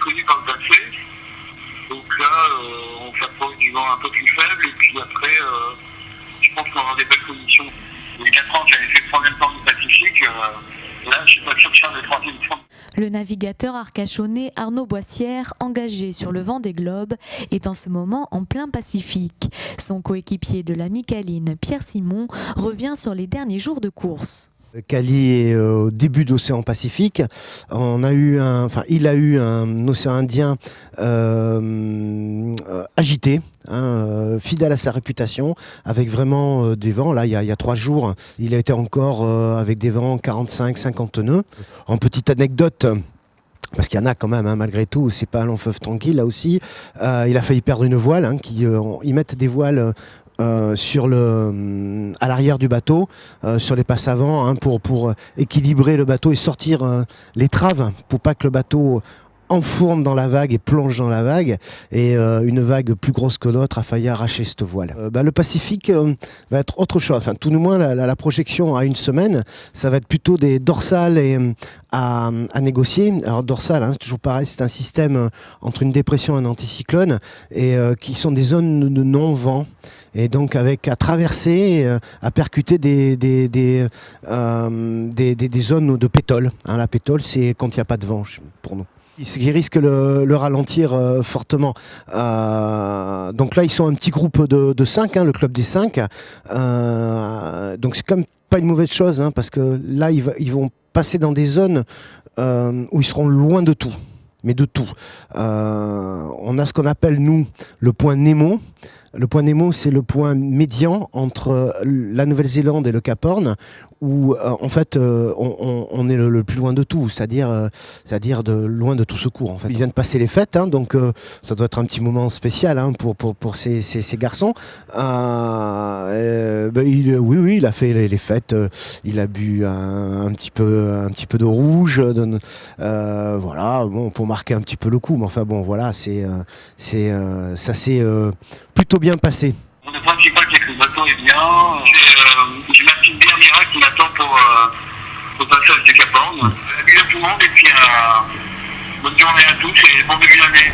connu par le passé. Donc là, on s'approche du vent un peu plus faible et puis après, je pense qu'on va avoir des belles conditions. Il y a 4 ans, j'avais fait le troisième temps du Pacifique. Là, je suis pas sûr de faire le troisième temps. Le navigateur arcachonnais Arnaud Boissière, engagé sur le Vendée Globe, est en ce moment en plein Pacifique. Son coéquipier de la Micaline, Pierre Simon, revient sur les derniers jours de course. Cali est au début d'océan Pacifique. Il a eu un océan Indien agité, fidèle à sa réputation, avec vraiment des vents. Là, il y a 3 jours, il a été encore avec des vents 45-50 nœuds. En petite anecdote, parce qu'il y en a quand même, malgré tout, c'est pas un long fleuve tranquille là aussi. Il a failli perdre une voile, ils mettent des voiles à l'arrière du bateau, sur les passes avant, pour équilibrer le bateau et sortir les traves, pour pas que le bateau enfourne dans la vague et plonge dans la vague, et une vague plus grosse que l'autre a failli arracher cette voile. Le Pacifique va être autre chose, enfin tout du moins la projection à 1 semaine, ça va être plutôt des dorsales à négocier. Alors dorsale, toujours pareil, c'est un système entre une dépression et un anticyclone, et qui sont des zones de non-vent, et donc avec à traverser, à percuter des zones de pétole. La pétole, c'est quand il n'y a pas de vent pour nous. Ce qui risque le ralentir fortement. Donc là, ils sont un petit groupe de 5, le club des 5. Donc c'est quand même pas une mauvaise chose, parce que là, ils vont passer dans des zones où ils seront loin de tout. Mais de tout. On a ce qu'on appelle, nous, le point Nemo. Le point Nemo, c'est le point médian entre la Nouvelle-Zélande et le Cap Horn, où en fait on est le plus loin de tout, c'est-à-dire loin de tout secours. En fait, ils viennent de passer les fêtes, donc ça doit être un petit moment spécial pour ces garçons. Oui, il a fait les fêtes. Il a bu un petit peu de rouge, voilà, bon, pour marquer un petit peu le coup. Mais enfin bon, voilà, ça s'est plutôt bien passé. Le principal, c'est que le bateau est bien. J'ai ma petite dernière qui m'attend pour le passage du Cap Horn. Salut à tout le monde et puis bonne journée à tous et bon début d'année.